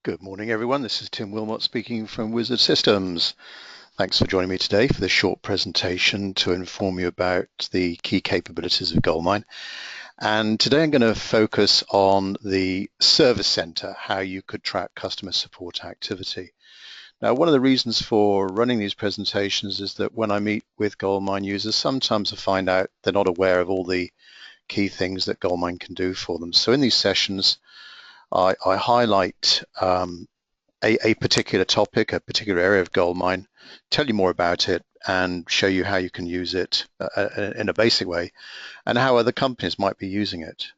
Good morning, everyone. This is Tim Wilmot speaking from Wizard Systems. Thanks for joining me today for this short presentation to inform you about the key capabilities of GoldMine. And today I'm going to focus on the Servce Center, how you could track customer support activity. Now, one of the reasons for running these presentations is that when I meet with GoldMine users, sometimes I find out they're not aware of all the key things that GoldMine can do for them. So in these sessions, I highlight a particular topic, a particular area of GoldMine, tell you more about it and show you how you can use it in a basic way and how other companies might be using it.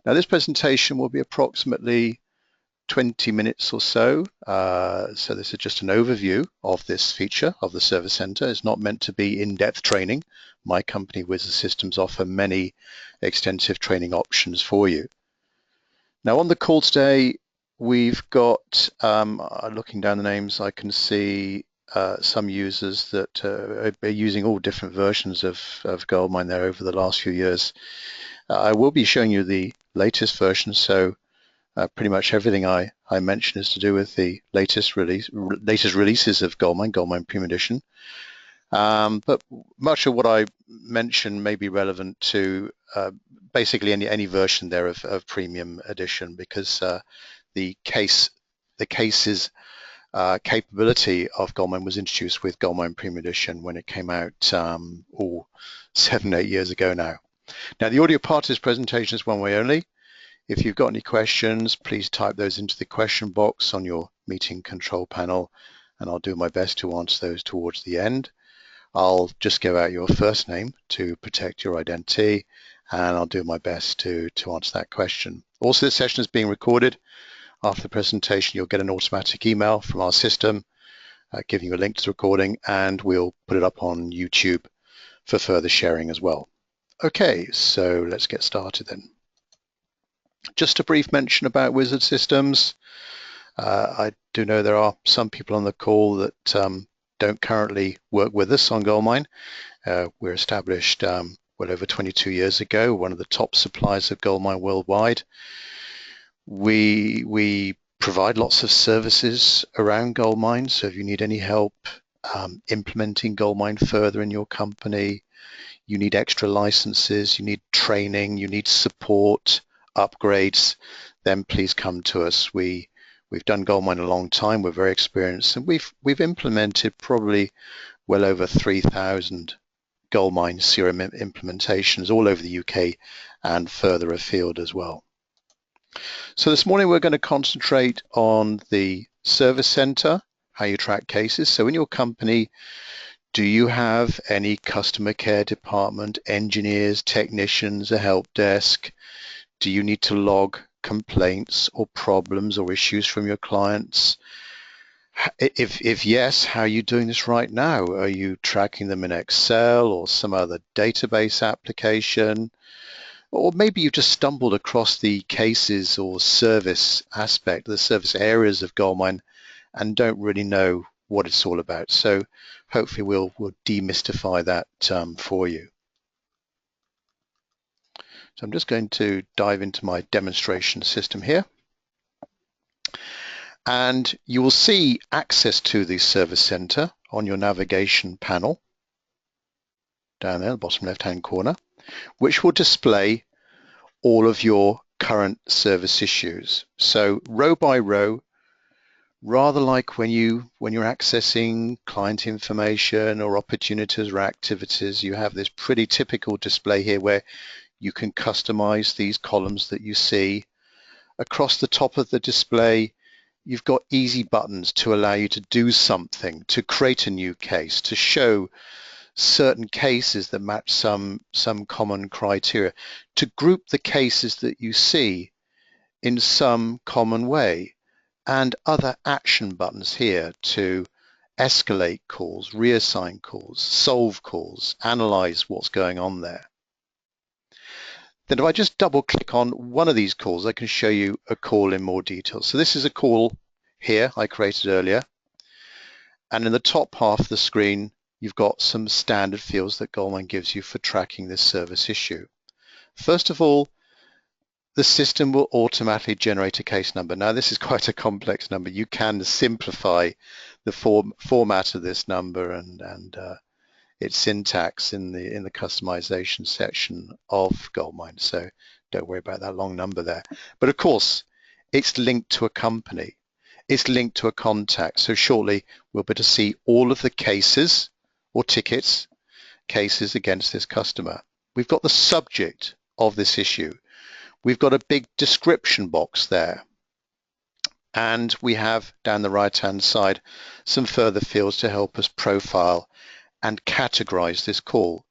Now, this presentation will be approximately 20 minutes or so. So this is just an overview of this feature of the Servce Center. It's not meant to be in-depth training. My company, Wizard Systems, offer many extensive training options for you. Now, on the call today, we've got, looking down the names, I can see some users that are using all different versions of GoldMine there over the last few years. I will be showing you the latest version, so pretty much everything I mention is to do with the latest releases of GoldMine Premium Edition. But much of what I mention may be relevant to basically any version there of Premium Edition, because the cases capability of GoldMine was introduced with GoldMine Premium Edition when it came out 7-8 years ago now. Now, the audio part of this presentation is one way only. If you've got any questions, please type those into the question box on your meeting control panel, and I'll do my best to answer those towards the end. I'll just give out your first name to protect your identity, and I'll do my best to answer that question. Also, this session is being recorded. After the presentation, you'll get an automatic email from our system giving you a link to the recording, and we'll put it up on YouTube for further sharing as well. Okay, so let's get started then. Just a brief mention about Wizard Systems. I do know there are some people on the call that don't currently work with us on GoldMine. We're established well over 22 years ago, one of the top suppliers of GoldMine worldwide. We provide lots of services around GoldMine, so if you need any help implementing GoldMine further in your company, you need extra licenses, you need training, you need support, upgrades, then please come to us. We've done GoldMine a long time, we're very experienced, and we've implemented probably well over 3,000 GoldMine CRM implementations all over the UK and further afield as well. So this morning we're going to concentrate on the Servce Center, how you track cases. So in your company, do you have any customer care department, engineers, technicians, a help desk? Do you need to log complaints or problems or issues from your clients? If yes, how are you doing this right now? Are you tracking them in Excel or some other database application? Or maybe you've just stumbled across the cases or service aspect, the service areas of GoldMine, and don't really know what it's all about. So hopefully we'll demystify that for you. So I'm just going to dive into my demonstration system here. And you will see access to the Servce Center on your navigation panel down there, the bottom left-hand corner, which will display all of your current service issues. So row by row, rather like when you're accessing client information or opportunities or activities, you have this pretty typical display here where you can customize these columns that you see. Across the top of the display, you've got easy buttons to allow you to do something, to create a new case, to show certain cases that match some common criteria, to group the cases that you see in some common way, and other action buttons here to escalate calls, reassign calls, solve calls, analyze what's going on there. Then if I just double click on one of these calls, I can show you a call in more detail. So this is a call here I created earlier. And in the top half of the screen, you've got some standard fields that GoldMine gives you for tracking this service issue. First of all, the system will automatically generate a case number. Now, this is quite a complex number. You can simplify the format of this number and its syntax in the customization section of GoldMine. So don't worry about that long number there. But of course, it's linked to a company. It's linked to a contact. So shortly, we'll be able to see all of the cases or tickets, cases against this customer. We've got the subject of this issue. We've got a big description box there. And we have down the right-hand side some further fields to help us profile and categorize this call.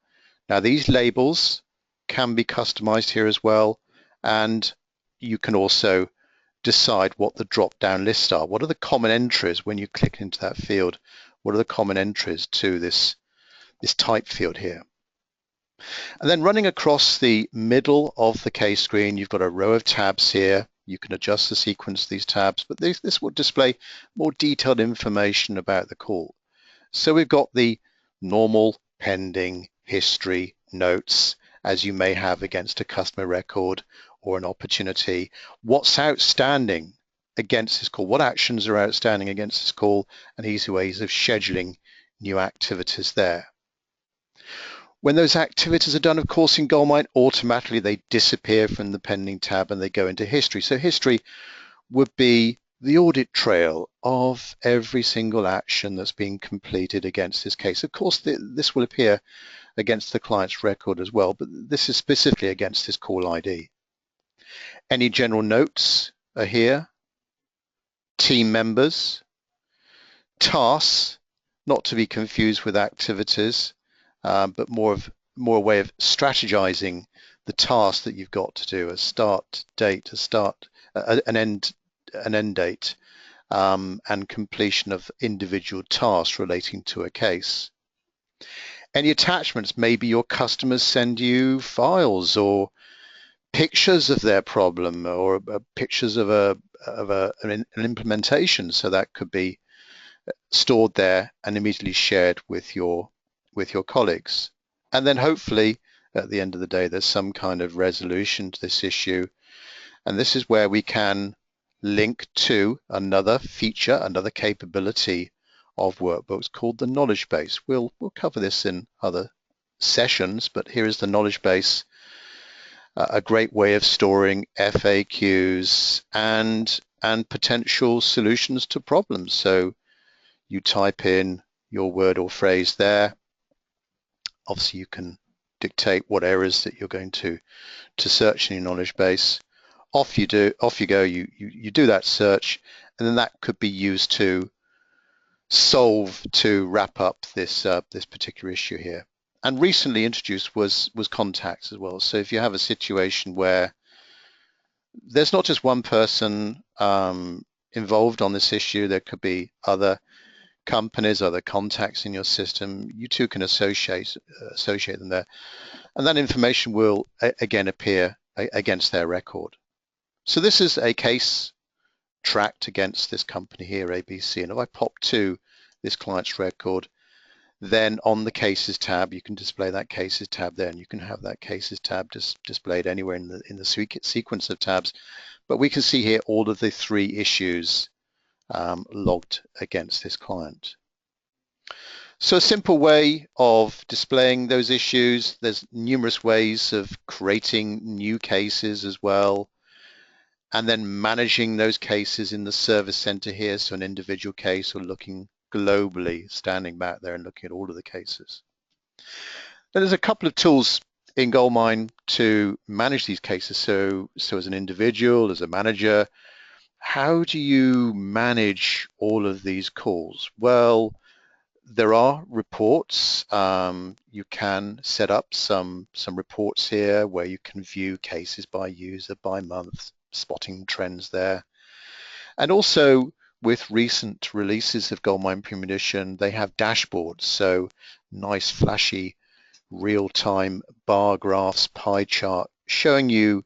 Now, these labels can be customized here as well, and you can also decide what the drop-down lists are. What are the common entries when you click into that field? What are the common entries to this type field here? And then running across the middle of the case screen, you've got a row of tabs here. You can adjust the sequence of these tabs, but this will display more detailed information about the call. So we've got the normal pending history notes, as you may have against a customer record or an opportunity. What's outstanding against this call? What actions are outstanding against this call? And easy ways of scheduling new activities there. When those activities are done, of course, in GoldMine, automatically they disappear from the pending tab and they go into history. So history would be the audit trail of every single action that's been completed against this case. Of course, this will appear against the client's record as well, but this is specifically against this call ID. Any general notes are here. Team members, tasks, not to be confused with activities, but more a way of strategizing the task that you've got to do, a start date, an end date, and completion of individual tasks relating to a case. Any attachments, maybe your customers send you files or pictures of their problem or pictures of an implementation, so that could be stored there and immediately shared with your colleagues. And then hopefully at the end of the day there's some kind of resolution to this issue, and this is where we can link to another feature, another capability of workbooks called the knowledge base. We'll cover this in other sessions, but here is the knowledge base, a great way of storing FAQs and potential solutions to problems. So you type in your word or phrase there. Obviously, you can dictate what areas that you're going to search in your knowledge base. Off you go. You do that search, and then that could be used to wrap up this particular issue here. And recently introduced was contacts as well. So if you have a situation where there's not just one person involved on this issue, there could be other companies, other contacts in your system, you too can associate them there. And that information will again appear against their record. So this is a case tracked against this company here, ABC. And if I pop to this client's record, then on the cases tab, you can display that cases tab there, and you can have that cases tab displayed anywhere in the sequence of tabs. But we can see here all of the 3 issues logged against this client. So a simple way of displaying those issues. There's numerous ways of creating new cases as well, and then managing those cases in the Service Center here. So an individual case, or looking globally, standing back there and looking at all of the cases. Now, there's a couple of tools in GoldMine to manage these cases. So as an individual, as a manager, how do you manage all of these calls? Well, there are reports. You can set up some reports here where you can view cases by user, by month, spotting trends there. And also with recent releases of GoldMine Premium Edition, they have dashboards. So nice flashy real-time bar graphs, pie chart, showing you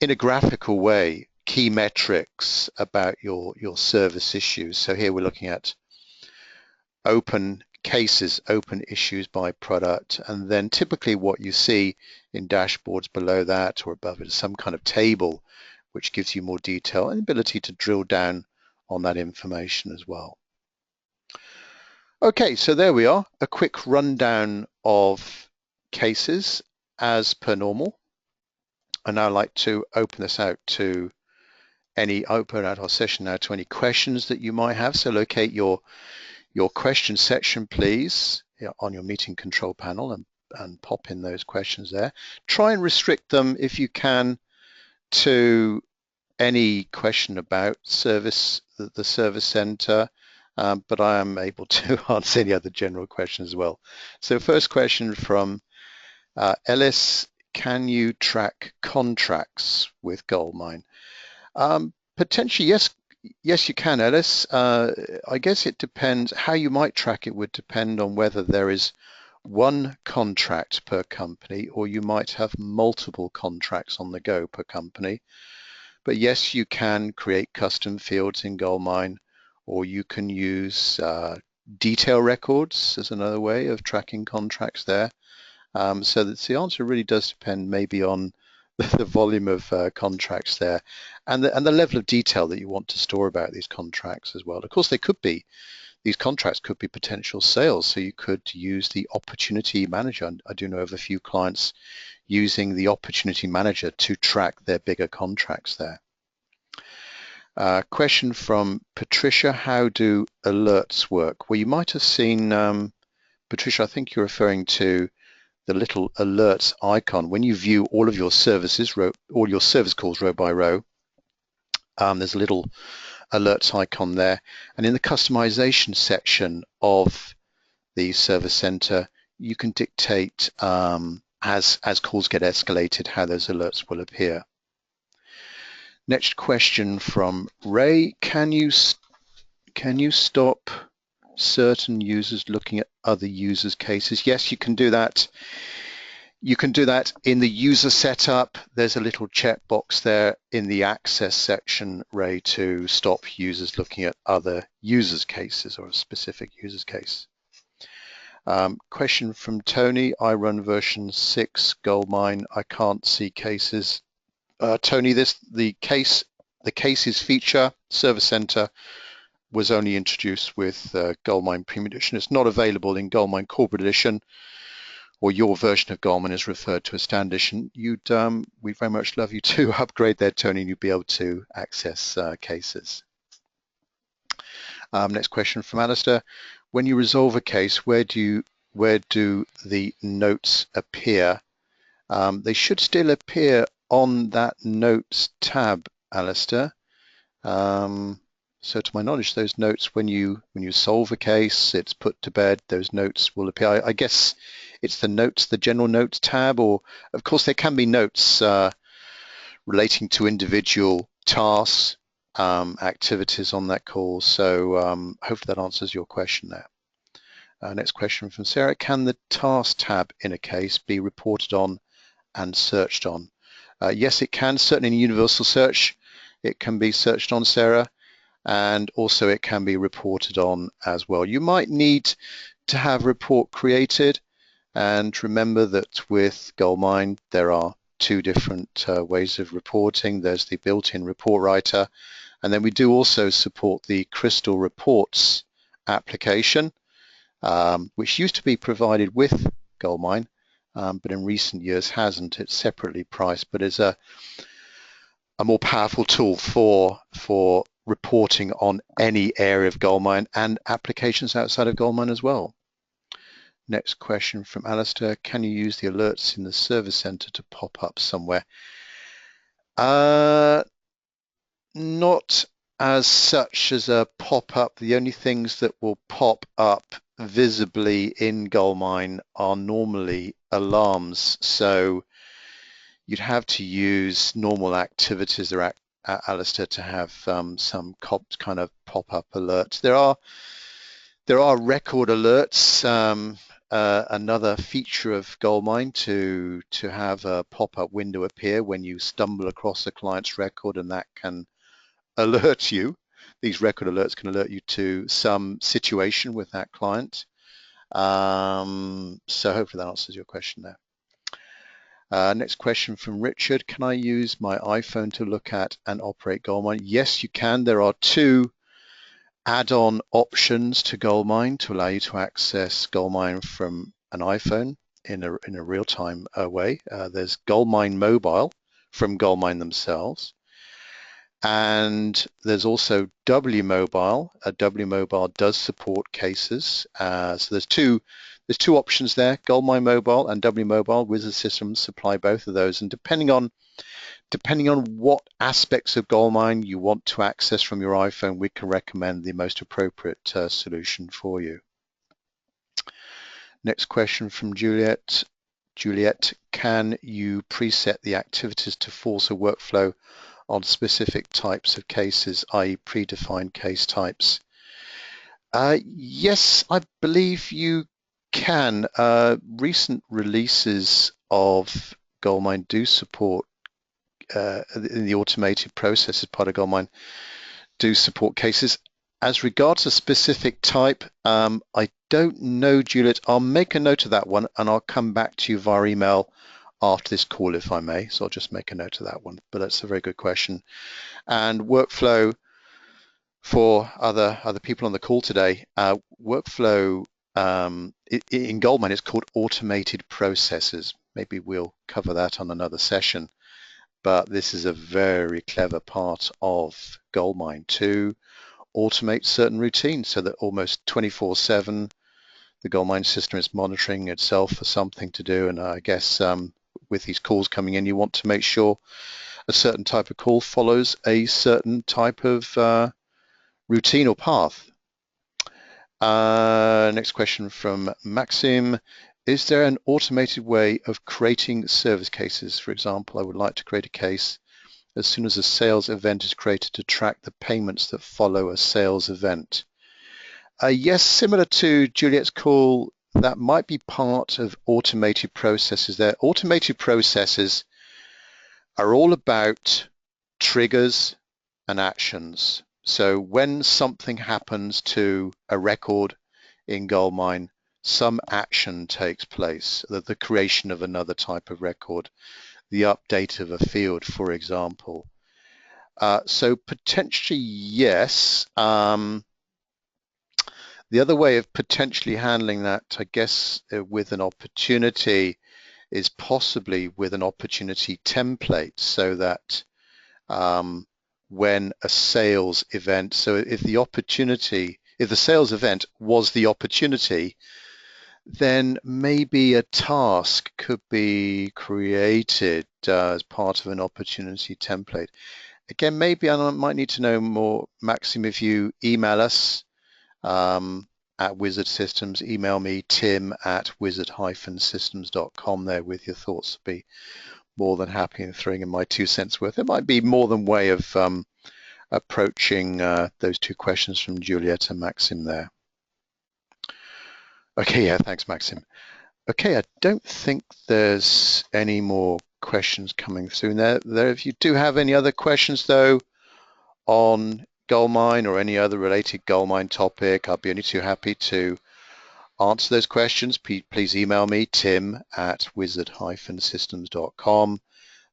in a graphical way key metrics about your service issues. So here we're looking at open cases, open issues by product, and then typically what you see in dashboards below that or above it is some kind of table which gives you more detail and ability to drill down on that information as well. Okay, so there we are, a quick rundown of cases as per normal. And now I'd like to open this out to open out our session now to any questions that you might have. So locate your question section, please, on your meeting control panel and pop in those questions there. Try and restrict them if you can to any question about service, the service center, but I am able to answer any other general questions as well. So first question from Ellis, can you track contracts with GoldMine? Potentially, yes, you can, Ellis. I guess it depends. How you might track it would depend on whether there is one contract per company or you might have multiple contracts on the go per company. But yes, you can create custom fields in GoldMine, or you can use detail records as another way of tracking contracts there. So the answer really does depend maybe on the volume of contracts there and the level of detail that you want to store about these contracts as well. Of course, these contracts could be potential sales, so you could use the opportunity manager. I do know of a few clients using the opportunity manager to track their bigger contracts there. Question from Patricia, how do alerts work? Well, you might have seen, Patricia, I think you're referring to the little alerts icon. When you view all of your services, all your service calls row by row, there's a little alerts icon there. And in the customization section of the Service Center, you can dictate as calls get escalated how those alerts will appear. Next question from Ray, can you stop certain users looking at other users' cases? Yes, you can do that. You can do that in the user setup. There's a little checkbox there in the access section, Ray, to stop users looking at other users' cases or a specific user's case. Question from Tony, I run version 6 GoldMine. I can't see cases. Tony, the cases feature, Service Center, was only introduced with GoldMine Premium Edition. It's not available in GoldMine Corporate Edition, or your version of GoldMine is referred to as Standard Edition. We'd very much love you to upgrade there, Tony, and you'll be able to access cases. Next question from Alistair. When you resolve a case, where do the notes appear? They should still appear on that notes tab, Alistair. So to my knowledge, those notes, when you solve a case, it's put to bed, those notes will appear. I guess it's the notes, the general notes tab, or of course there can be notes relating to individual tasks, activities on that call. So hopefully that answers your question there. Next question from Sarah. Can the task tab in a case be reported on and searched on? Yes, it can. Certainly in Universal Search, it can be searched on, Sarah, and also it can be reported on as well. You might need to have a report created, and remember that with GoldMine, there are two different ways of reporting. There's the built-in report writer, and then we do also support the Crystal Reports application, which used to be provided with GoldMine, but in recent years hasn't. It's separately priced, but is a more powerful tool for reporting on any area of GoldMine and applications outside of GoldMine as well. Next question from Alistair. Can you use the alerts in the Service Center to pop up somewhere? Not as such as a pop-up. The only things that will pop up visibly in GoldMine are normally alarms. So you'd have to use normal activities or Alistair to have some kind of pop-up alerts. There are record alerts, another feature of GoldMine to have a pop-up window appear when you stumble across a client's record, and that can alert you. These record alerts can alert you to some situation with that client. So hopefully that answers your question there. Next question from Richard. Can I use my iPhone to look at and operate GoldMine? Yes, you can. There are two add-on options to GoldMine to allow you to access GoldMine from an iPhone in a real-time way. There's GoldMine Mobile from GoldMine themselves, and there's also W Mobile. W Mobile does support cases, so there's two options there: GoldMine Mobile and W Mobile. Wizard Systems supply both of those, and depending on what aspects of GoldMine you want to access from your iPhone, we can recommend the most appropriate solution for you. Next question from Juliet. Juliet, can you preset the activities to force a workflow on specific types of cases, i.e. predefined case types? Yes, I believe you can. Recent releases of GoldMine do support in the automated process as part of GoldMine do support cases. As regards a specific type, I don't know, Juliet. I'll make a note of that one and I'll come back to you via email after this call, if I may. So I'll just make a note of that one, but that's a very good question. And workflow for other people on the call today, workflow in GoldMine is called automated processes. Maybe we'll cover that on another session. But this is a very clever part of GoldMine to automate certain routines so that almost 24/7 the GoldMine system is monitoring itself for something to do. And I guess with these calls coming in, you want to make sure a certain type of call follows a certain type of routine or path. Next question from Maxim. Is there an automated way of creating service cases? For example, I would like to create a case as soon as a sales event is created to track the payments that follow a sales event. Yes, similar to Juliet's call, that might be part of automated processes there. Automated processes are all about triggers and actions. So when something happens to a record in GoldMine, some action takes place, the creation of another type of record, the update of a field, for example. So potentially, yes. The other way of potentially handling that, I guess, with an opportunity is possibly with an opportunity template, so that when a sales event, so if the sales event was the opportunity, then maybe a task could be created as part of an opportunity template. Again, maybe I might need to know more, Maxim, if you email us at Wizard Systems, email me, tim@wizard-systems.com there with your thoughts. I'd be more than happy in throwing in my 2 cents worth. There might be more than way of approaching those two questions from Juliet and Maxim there. Okay, yeah, thanks, Maxim. Okay, I don't think there's any more questions coming through there. If you do have any other questions, though, on GoldMine or any other related GoldMine topic, I'll be only too happy to answer those questions. Please email me, tim@wizard-systems.com.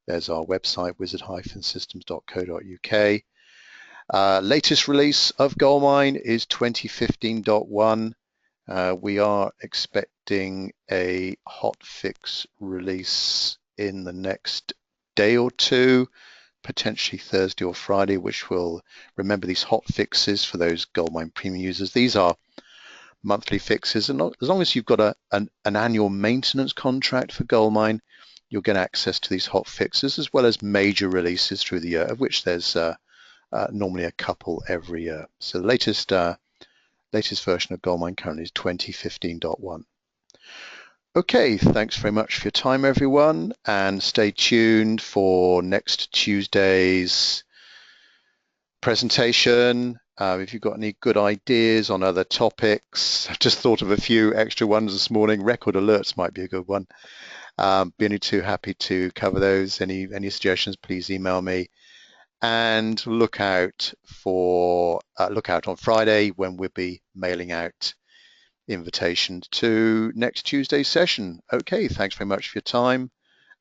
There's our website, wizard-systems.co.uk. Latest release of GoldMine is 2015.1. We are expecting a hotfix release in the next day or two, potentially Thursday or Friday, which will, remember these hot fixes for those GoldMine premium users. These are monthly fixes, and as long as you've got an annual maintenance contract for GoldMine, you'll get access to these hot fixes as well as major releases through the year, of which there's normally a couple every year. So the latest version of GoldMine currently is 2015.1. Okay, thanks very much for your time, everyone, and stay tuned for next Tuesday's presentation. If you've got any good ideas on other topics, I've just thought of a few extra ones this morning. Record alerts might be a good one. Be only too happy to cover those. Any suggestions, please email me. And look out on Friday when we'll be mailing out invitation to next Tuesday's session. Okay, thanks very much for your time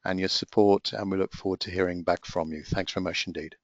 and your support, and we look forward to hearing back from you. Thanks very much indeed.